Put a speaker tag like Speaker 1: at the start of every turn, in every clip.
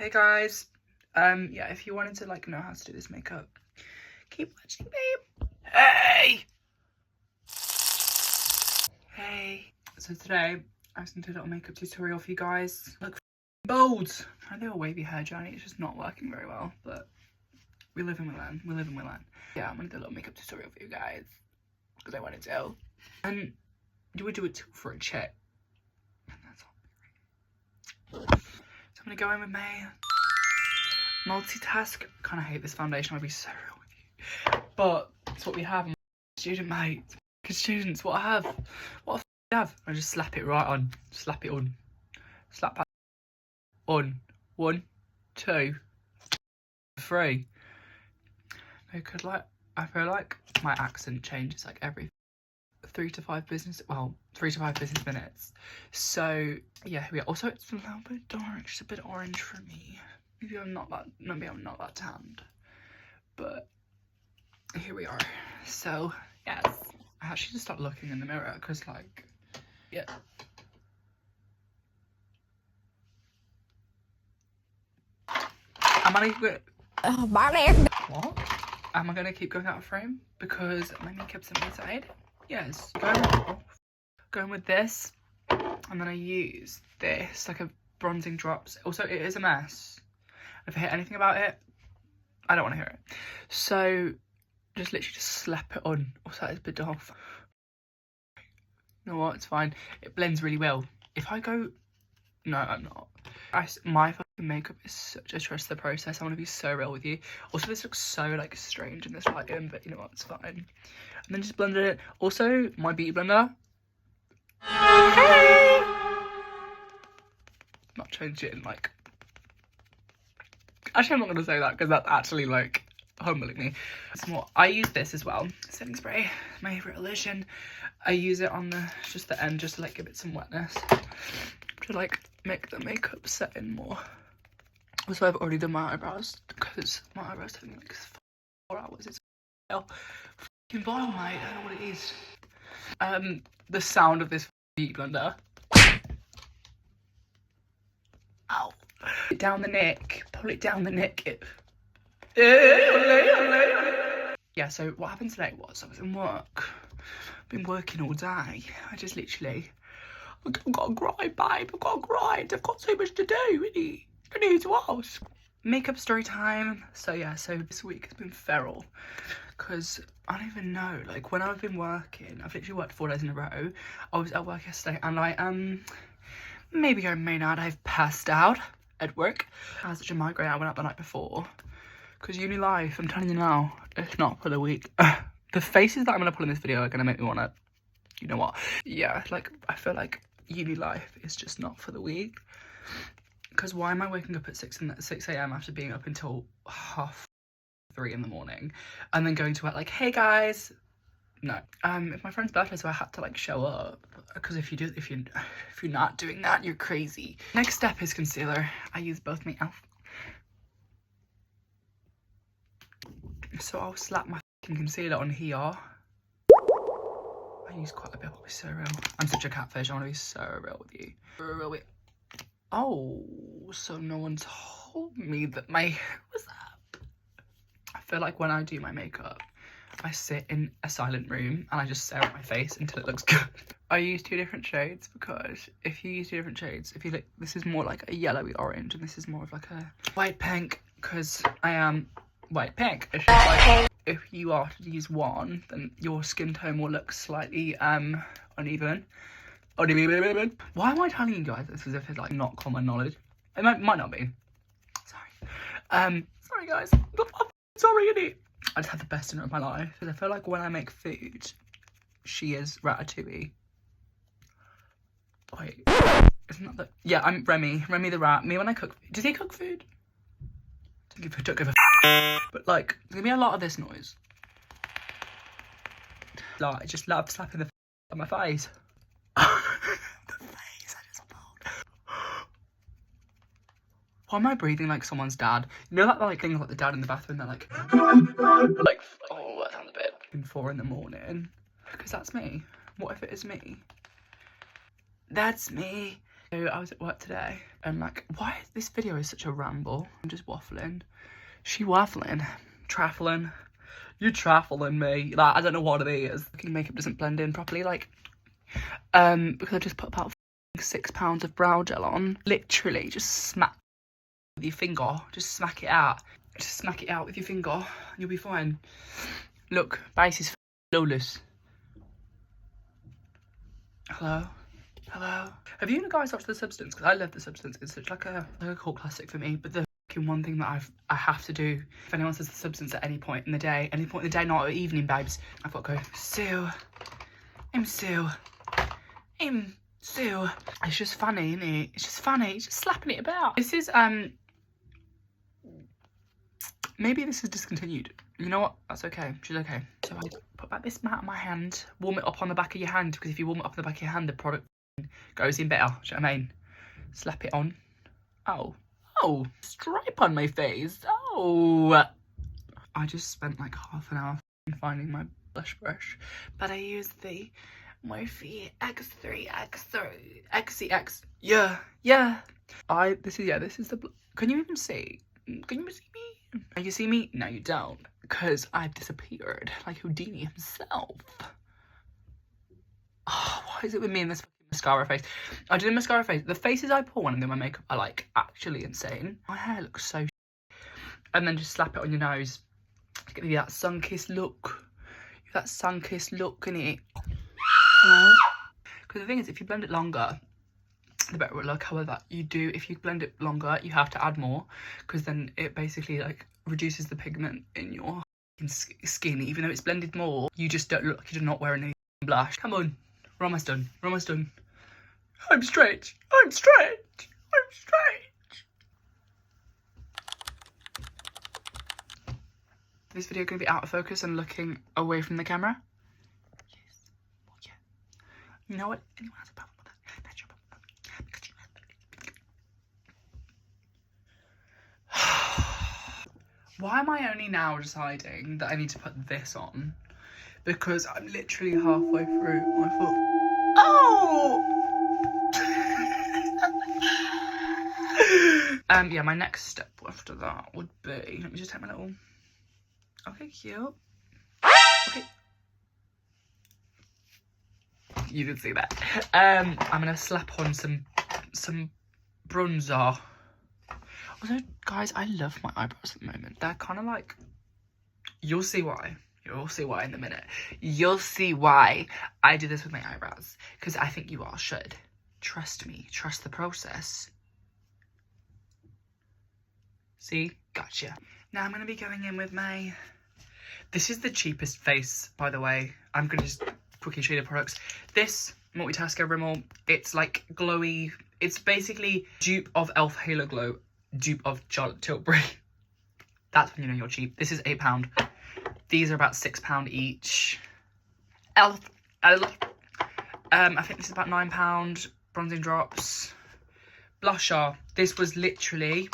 Speaker 1: Hey guys, yeah, if you wanted to like know how to do this makeup, keep watching, babe. Hey! Hey. So today, I just did a little makeup tutorial for you guys. Look bold. I do a wavy hair journey, it's just not working very well, but we live and we learn, Yeah, I'm gonna do a little makeup tutorial for you guys, because I wanted to. And you would do it for a check. And that's all. So I'm gonna go in with my multitask. Kind of hate this foundation, I'll be so real with you. But it's what we have. I'm a student, mate. Because students, what I have? What I have? I just slap it right on. Slap it on. Slap that on. 1, 2, 3. Because like, I feel like my accent changes like every 3 to 5 business minutes. So yeah, here we are. Also, it's a little bit dark, just a bit orange for me. Maybe I'm not that tanned, but here we are. So yes, I actually just stopped looking in the mirror because like, yeah. Am I what? Am I gonna keep going out of frame because my makeup's inside? Yes. Going with this, and then I use this like a bronzing drops. Also, it is a mess. If I hit anything about it, I don't want to hear it. So just literally just slap it on. Also, it's a bit off. You know what? It's fine. It blends really well. If I go, no, I'm not. My fucking makeup is such a trust the process. I want to be so real with you. Also, this looks so like strange in this lighting, but you know what? It's fine. And then just blended it. Also, my beauty blender. Hey! Not changed it in like. Actually, I'm not gonna say that because that's actually like humbling me. More. I use this as well. Setting spray, my favorite lotion. I use it on just the end, just to like give it some wetness, to like make the makeup set in more. Also, I've already done my eyebrows because my eyebrows take like 4 hours. It's fucking vile, mate. I don't know what it is. The sound of this beauty blender. Ow. It down the neck. Pull it down the neck. Yeah, so what happened today was I was in work. I've been working all day. I just literally, I've got to grind, babe. I've got to grind. I've got so much to do. I need to ask. Makeup story time. So yeah, so this week has been feral because I don't even know. Like when I've been working, I've literally worked 4 days in a row. I was at work yesterday and I maybe I may not have passed out at work. I had such a migraine. I went out the night before. Because uni life, I'm telling you now, it's not for the weak. The faces that I'm going to pull in this video are going to make me want to, you know what? Yeah, like, I feel like uni life is just not for the weak. Because why am I waking up at 6 a.m. after being up until 3:30 in the morning? And then going to work like, hey guys. No. It's my friend's birthday, so I had to like show up. Because if you're not doing that, you're crazy. Next step is concealer. I use both my e.l.f. So I'll slap my fucking concealer on here. I use quite a bit, I'll be so real. I'm such a catfish, I want to be so real with you. Real with. Oh, so no one told me that my, what's up? I feel like when I do my makeup, I sit in a silent room and I just stare at my face until it looks good. I use 2 different shades because if you use 2 different shades, if you look, this is more like a yellowy orange and this is more of like a white pink because I am white pink. It's just like if you are to use one, then your skin tone will look slightly uneven. Why am I telling you guys this as if it's like not common knowledge? It might not be. Sorry. Sorry guys. I'm sorry, innit? I just had the best dinner of my life because I feel like when I make food, she is Ratatouille. Wait, isn't that the? Yeah, I'm Remy the rat. Me when I cook. Does he cook food? Don't give a but like, give me a lot of this noise. Like, I just love slapping the on my face. The face I just pulled. Why am I breathing like someone's dad? You know that like thing like the dad in the bathroom, they're like, oh, that sounds a bit. 4 in the morning. Because that's me. What if it is me? That's me. So I was at work today and like, why this video is such a ramble? I'm just waffling. She waffling, traffling. You traffling me. Like, I don't know what it is. Fucking makeup doesn't blend in properly. Like, because I just put about 6 pounds of brow gel on. Literally, just smack with your finger. Just smack it out. Just smack it out with your finger and you'll be fine. Look, base is flawless. Hello? Hello? Have you guys watched The Substance? Because I love The Substance. It's such like a cult classic for me. But the one thing that I have to do, if anyone says The Substance at any point in the day, not at evening, babes, I've got to go, Sue. I'm Sue. I'm Sue. It's just funny, isn't it? It's just funny. It's just slapping it about. This is, maybe this is discontinued. You know what? That's okay. She's okay. So I put back this mat on my hand, warm it up on the back of your hand, because if you warm it up on the back of your hand, the product goes in better. Do you know what I mean? Slap it on. Oh. Oh. Stripe on my face. Oh. I just spent like half an hour finding my blush brush, but I used the Morphe X3. Yeah. This is the, can you even see? Can you see me? Can you see me? No, you don't. Because I've disappeared like Houdini himself. Oh, why is it with me in this fucking mascara face? I do the mascara face. The faces I pull when I do my makeup are like actually insane. My hair looks so and then just slap it on your nose. Give you that sun-kissed look. That sun-kissed look, innit? Because the thing is, if you blend it longer, the better it will look. However, if you blend it longer, you have to add more, because then it basically like reduces the pigment in your skin. Even though it's blended more, you just don't look like you're not wearing any blush. Come on, we're almost done. We're almost done. I'm straight. I'm straight. I'm straight. This video gonna be out of focus and looking away from the camera? Yes. Well, yeah. You know what? Anyone has a problem with that? That's your problem. Because you Why am I only now deciding that I need to put this on? Because I'm literally halfway through my foot. Oh! Yeah, my next step after that would be, let me just take my little, okay, cute. Okay. You didn't see that. I'm gonna slap on some bronzer. Also, guys, I love my eyebrows at the moment. They're kind of like, you'll see why. You'll see why in a minute. You'll see why I do this with my eyebrows. Because I think you all should. Trust me. Trust the process. See? Gotcha. Now I'm going to be going in with my... This is the cheapest face, by the way. I'm going to just quickly show you the products. This Multitasker Rimmel, it's like glowy. It's basically dupe of e.l.f. Halo Glow, dupe of Charlotte Tilbury. That's when you know you're cheap. This is £8. These are about £6 each. I think this is about £9. Bronzing drops. Blusher. This was literally,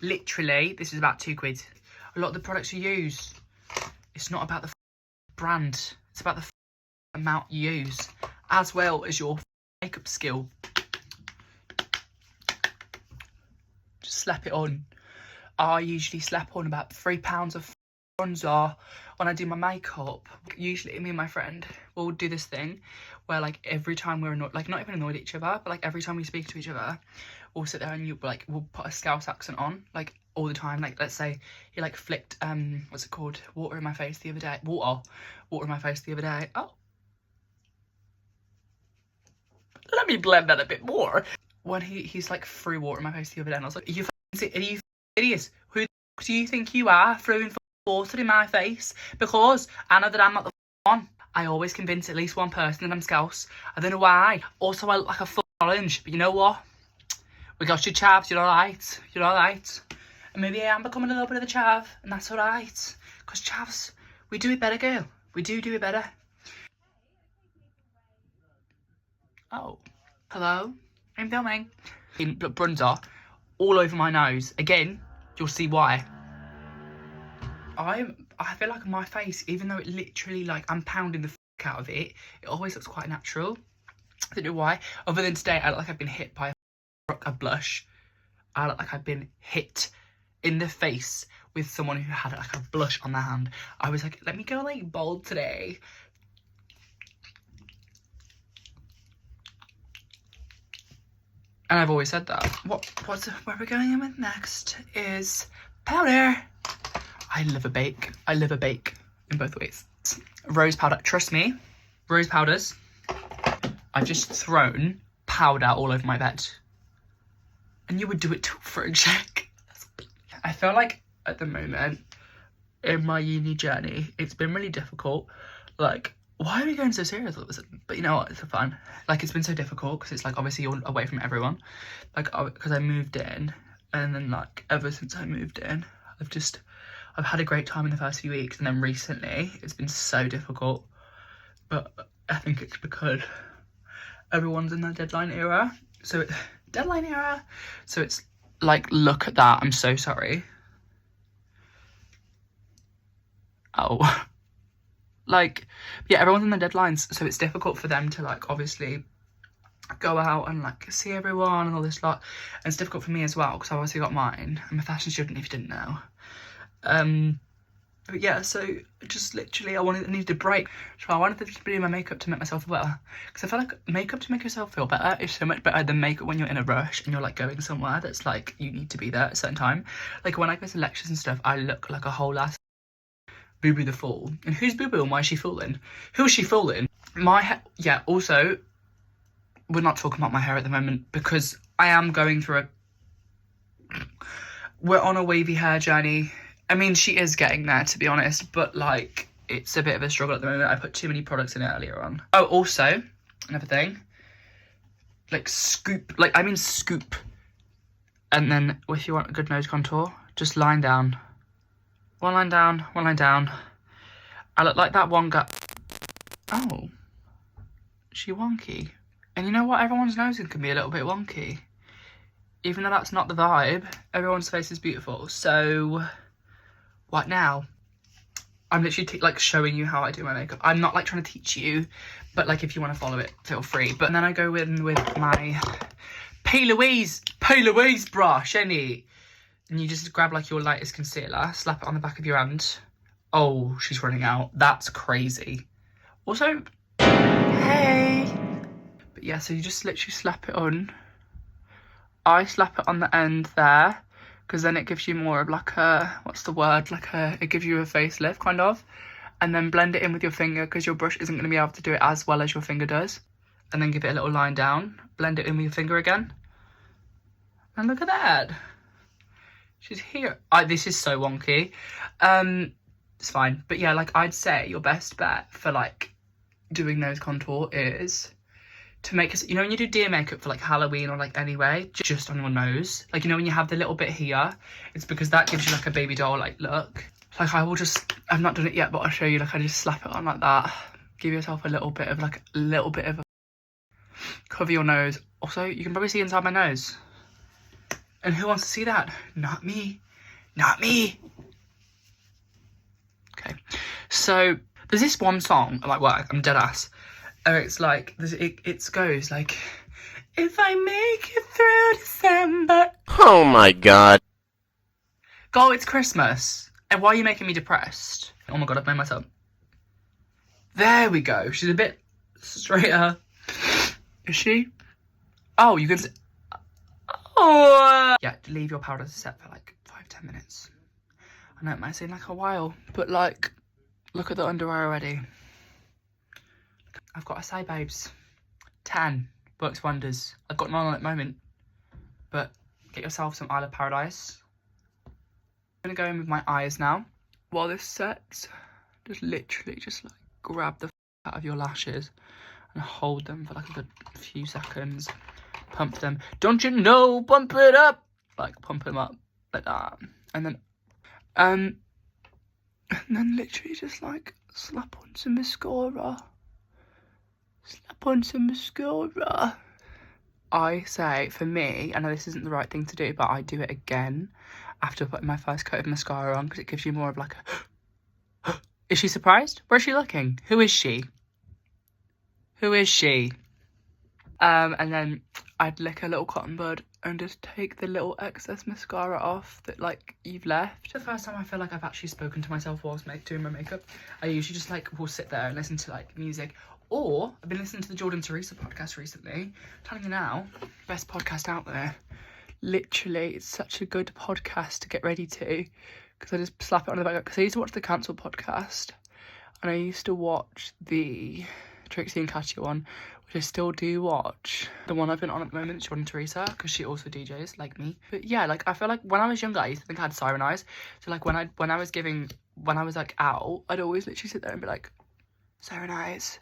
Speaker 1: this is about £2. A lot of the products you use, it's not about the brand. It's about the amount you use, as well as your makeup skill. Just slap it on. I usually slap on about £3 of bronzer when I do my makeup. Usually me and my friend will do this thing where like every time we're annoyed, like not even annoyed at each other, but like every time we speak to each other, we'll sit there and we'll put a Scouse accent on like all the time. Like let's say he like flicked what's it called, water in my face the other day. Water in my face the other day. Oh, let me blend that a bit more. When he's like threw water in my face the other day, and I was like, are you serious? Who do you think you are throwing water in my face? Because I know that I'm not the one. I always convince at least one person that I'm Scouse. I don't know why. Also, I look like a full orange, but you know what? We got your chavs, you're alright. You're alright. And maybe I am becoming a little bit of a chav, and that's alright. Because chavs, we do it better, girl. We do it better. Oh. Hello? I'm filming. Bronzer all over my nose. Again, you'll see why. I feel like my face, even though it literally, like, I'm pounding the f*** out of it, it always looks quite natural. I don't know why. Other than today, I look like I've been hit by a like a blush. I look like I've been hit in the face with someone who had like a blush on their hand. I was like, let me go like bold today. And I've always said that. Where we're going in with next is powder. I love a bake. I love a bake in both ways. Rose powder. Trust me, rose powders. I've just thrown powder all over my bed. And you would do it too for a check. I feel like at the moment in my uni journey, it's been really difficult. Like, why are we going so serious all of a sudden? But you know what, it's fun. Like, it's been so difficult because it's like obviously you're away from everyone. Like, because I moved in, and then like ever since I moved in, I've had a great time in the first few weeks, and then recently it's been so difficult. But I think it's because everyone's in their deadline era. So it's like, look at that. I'm so sorry. Oh. Like, yeah, everyone's in their deadlines, so it's difficult for them to like obviously go out and like see everyone and all this lot. And it's difficult for me as well because I've obviously got mine. I'm a fashion student, if you didn't know. But yeah, so just literally I needed a break. So I wanted to just do my makeup to make myself feel better. Because I feel like makeup to make yourself feel better is so much better than makeup when you're in a rush and you're like going somewhere that's like you need to be there at a certain time. Like when I go to lectures and stuff, I look like a whole ass Boo Boo the Fool. And who's Boo Boo and why is she fooling? Who is she fooling? My hair, yeah, also, we're not talking about my hair at the moment because I am going through we're on a wavy hair journey. I mean, she is getting there, to be honest, but like, it's a bit of a struggle at the moment. I put too many products in it earlier on. Oh, also, another thing, like scoop. And then if you want a good nose contour, just line down. One line down, one line down. I look like that one guy. Oh, she wonky. And you know what? Everyone's nose can be a little bit wonky. Even though that's not the vibe, everyone's face is beautiful. So, what now? I'm literally like showing you how I do my makeup. I'm not like trying to teach you, but like if you want to follow it, feel free. But then I go in with my P. Louise brush, any. And you just grab like your lightest concealer, slap it on the back of your hand. Oh, she's running out. That's crazy. Also, hey. But yeah, so you just literally slap it on. I slap it on the end there, because then it gives you more of like a, what's the word? It gives you a facelift kind of. And then blend it in with your finger because your brush isn't going to be able to do it as well as your finger does. And then give it a little line down. Blend it in with your finger again. And look at that. She's here. This is so wonky. It's fine. But yeah, like I'd say your best bet for like doing nose contour is to make us, you know, when you do deer makeup for like Halloween or like anyway, just on your nose. Like, you know, when you have the little bit here, it's because that gives you like a baby doll like look. Like I've not done it yet, but I'll show you. Like I just slap it on like that. Give yourself a little bit of cover your nose. Also, you can probably see inside my nose. And who wants to see that? Not me. Not me. Okay. So there's this one song, like, well, I'm dead ass. It's like, it goes like, if I make it through December.
Speaker 2: Oh my God.
Speaker 1: Girl, it's Christmas. And why are you making me depressed? Oh my God, I've made myself. There we go. She's a bit straighter. Is she? Oh, you can see. Oh. Yeah, leave your powder to set for like 5-10 minutes. I know it might seem like a while, but like, look at the under eye already. I've got to say, babes, 10 works wonders. I've got none on at the moment, but get yourself some Isle of Paradise. I'm gonna go in with my eyes now. While this sets, just literally just like grab the out of your lashes and hold them for like a good few seconds. Pump them. Don't you know? Pump it up. Like pump them up like that. And then literally just like slap on some mascara. Slap on some mascara. I say, for me, I know this isn't the right thing to do, but I do it again after putting my first coat of mascara on because it gives you more of like a... Is she surprised? Where's she looking? Who is she? Who is she? And then I'd lick a little cotton bud and just take the little excess mascara off that like you've left. The first time I feel like I've actually spoken to myself whilst doing my makeup. I usually just like will sit there and listen to like music, or I've been listening to the Jordan Teresa podcast recently. I'm telling you now, best podcast out there. Literally, it's such a good podcast to get ready to, because I just slap it on the back. Because I used to watch the Cancel podcast, and I used to watch the Trixie and Katya one, which I still do watch. The one I've been on at the moment is Jordan Teresa, because she also DJs like me. But yeah, like I feel like when I was younger, I used to think I had siren eyes. So like when I was like out, I'd always literally sit there and be like, siren eyes.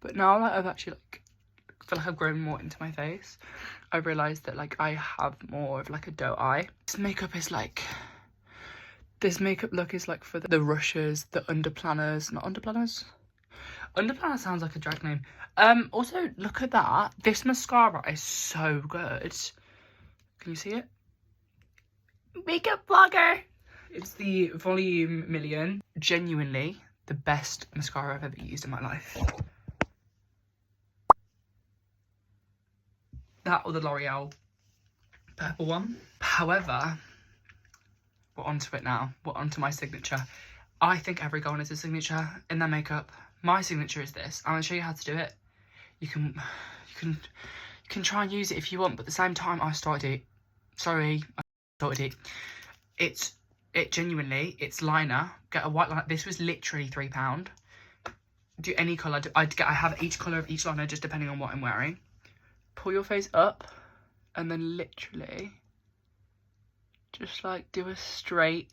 Speaker 1: But now like I've actually like feel like I've grown more into my face. I've realised that like I have more of like a doe eye. This makeup look is like for the rushers, the underplanners, not underplanners. Underplanner sounds like a drag name. Also, look at that. This mascara is so good. Can you see it? Makeup blogger. It's the Volume Million. Genuinely the best mascara I've ever used in my life. That or the L'Oreal purple one. However, we're onto it now. We're onto my signature. I think every girl needs a signature in their makeup. My signature is this. I'm gonna show you how to do it. You can try and use it if you want, but at the same time, I started it. Sorry, I started it. It genuinely, it's liner. Get a white liner. This was literally £3. Do any colour. I have each colour of each liner just depending on what I'm wearing. Pull your face up, and then literally just like do a straight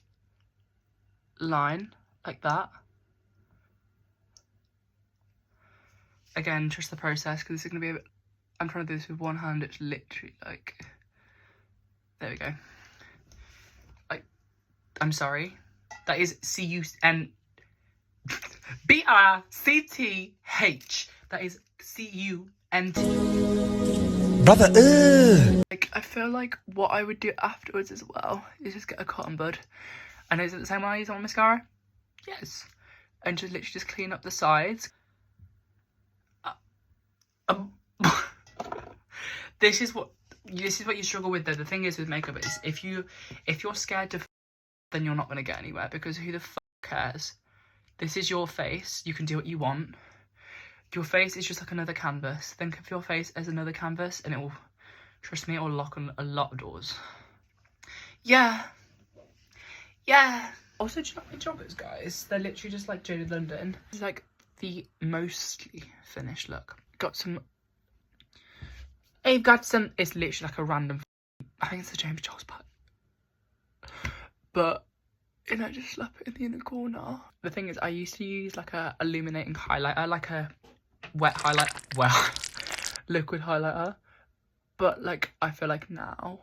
Speaker 1: line like that. Again, trust the process, because this is going to be a bit... I'm trying to do this with one hand. It's literally like... There we go. Like, I'm sorry. That is C-U-N... B-R-C-T-H. That is C-U-N-T.
Speaker 2: Brother,
Speaker 1: Like, I feel like what I would do afterwards as well is just get a cotton bud. And is it the same one I use on mascara? Yes. And just literally just clean up the sides. This is what you struggle with though. The thing is with makeup is if you're scared to then you're not going to get anywhere, because who the cares? This is your face. You can do what you want. Your face is just like another canvas. Think of your face as another canvas, and it will, trust me, it will lock on a lot of doors. Yeah. Also, do you like my joggers, guys? They're literally just like Jaded London. It's like the mostly finished look. It's literally like a random, I think it's the James Charles pack. But, you know, just slap it in the inner corner. The thing is, I used to use like a illuminating highlighter, like a wet highlight, liquid highlighter. But like, I feel like now,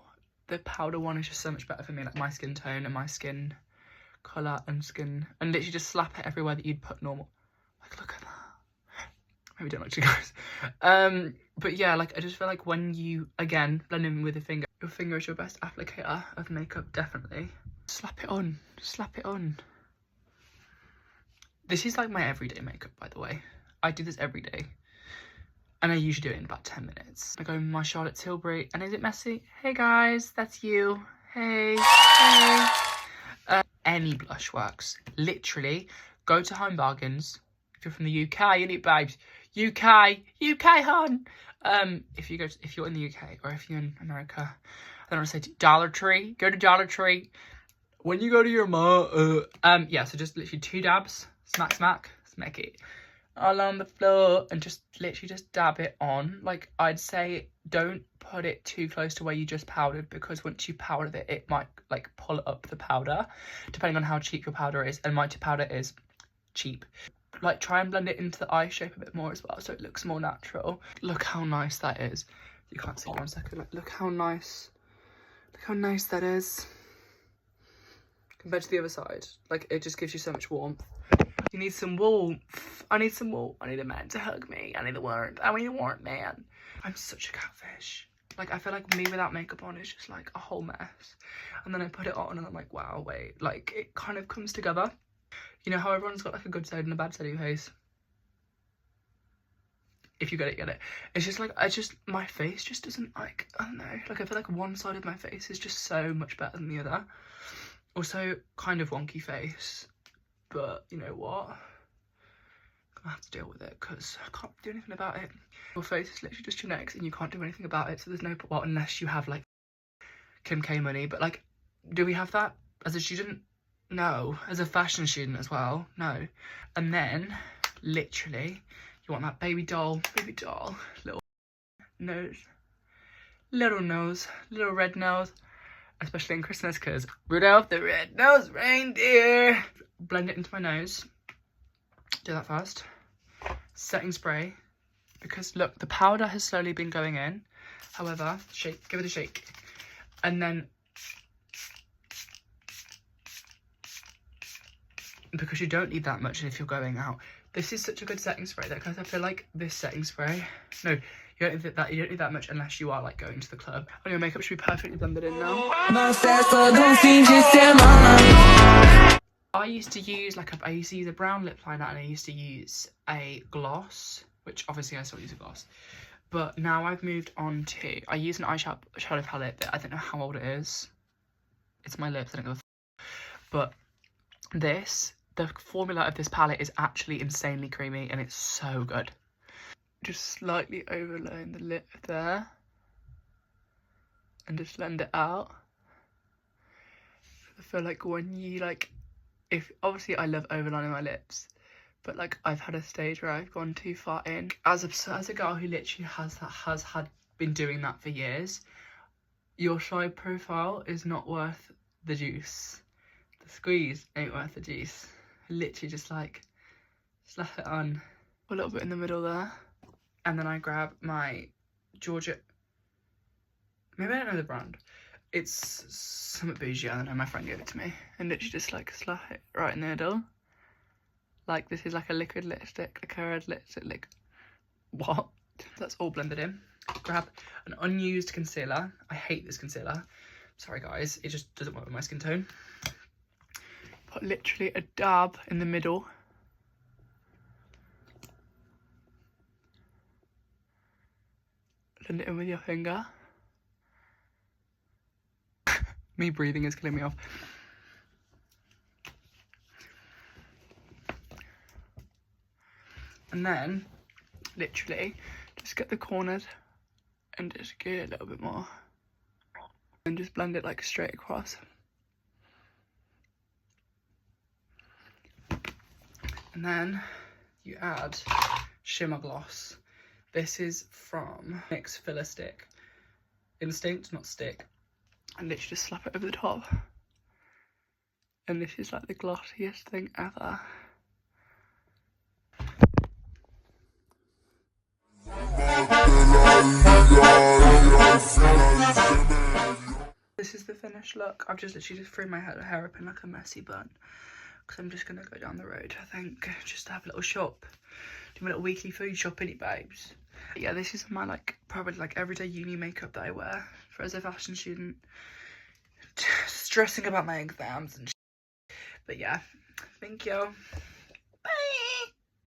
Speaker 1: the powder one is just so much better for me, like my skin tone and my skin colour and literally just slap it everywhere that you'd put normal. Like, look at that. Maybe don't actually, guys. But yeah, like I just feel like when you again blend in with your finger is your best applicator of makeup, definitely. Slap it on. This is like my everyday makeup, by the way. I do this every day, and I usually do it in about 10 minutes. I go in my Charlotte Tilbury, and is it messy? Hey guys, that's you. Hey. Any blush works. Literally, go to Home Bargains. If you're from the UK, you need babes. UK, hun. If you're in the UK or if you're in America, I don't want to say Dollar Tree. Go to Dollar Tree. When you go to your yeah. So just literally 2 dabs, smack it all on the floor, and just literally just dab it on. Like I'd say, don't put it too close to where you just powdered, because once you powdered it, it might like pull up the powder, depending on how cheap your powder is, and my powder is cheap. Like try and blend it into the eye shape a bit more as well, so it looks more natural. Look how nice that is. You can't see 1 second. Like, look how nice that is compared to the other side. Like it just gives you so much warmth. You need some warmth. I need some warmth. I need a man to hug me. I need a warmth. I need a warmth, man. I'm such a catfish. Like I feel like me without makeup on is just like a whole mess. And then I put it on and I'm like, wow, wait. Like it kind of comes together. You know how everyone's got like a good side and a bad side of your face? If you get it, get it. It's just like, my face just doesn't like, I don't know, like I feel like one side of my face is just so much better than the other. Also, kind of wonky face, but you know what? I have to deal with it because I can't do anything about it. Your face is literally just genetics and you can't do anything about it, so there's no, well, unless you have like Kim K money, but like, do we have that as a student? No. As a fashion student as well? No. And then, literally, you want that baby doll, little nose, little red nose, especially in Christmas because Rudolph the red-nosed reindeer. Blend it into my nose. Do that first. Setting spray, because look, the powder has slowly been going in. However, shake, give it a shake. And then, because you don't need that much if you're going out. This is such a good setting spray, that because I feel like this setting spray, no, you don't need that much unless you are like going to the club. And your makeup should be perfectly blended in now. I used to use a brown lip liner, and I used to use a gloss, which obviously I still use a gloss. But now I've moved on to, I use an eyeshadow palette that I don't know how old it is. It's my lips, I don't give a f. But this, the formula of this palette is actually insanely creamy and it's so good. Just slightly overlaying the lip there. And just blend it out. I feel like when you like, obviously I love overlining my lips, but like I've had a stage where I've gone too far in. As a girl who literally has been doing that for years, your side profile is not worth the juice. The squeeze ain't worth the juice. Literally just like slap it on a little bit in the middle there, and then I grab my Georgia. Maybe I don't know the brand. It's something bougie, I don't know, my friend gave it to me. And literally just like slap it right in the middle. Like this is like a liquid lipstick, like a red lipstick, what? That's all blended in. Grab an unused concealer. I hate this concealer. Sorry guys, it just doesn't work with my skin tone. Put literally a dab in the middle. Blend it in with your finger. Me breathing is killing me off. And then, literally, just get the corners and just get it a little bit more. And just blend it like straight across. And then you add shimmer gloss. This is from NYX Filler Stick. Instinct, not stick. And literally just slap it over the top. And this is like the glossiest thing ever. This is the finished look. I've just literally threw my hair up in like a messy bun. Because I'm just going to go down the road, I think. Just to have a little shop. Do my little weekly food shopping, babbes. Yeah, this is my like probably like everyday uni makeup that I wear for as a fashion student. Stressing about my exams and shit. But yeah, thank you.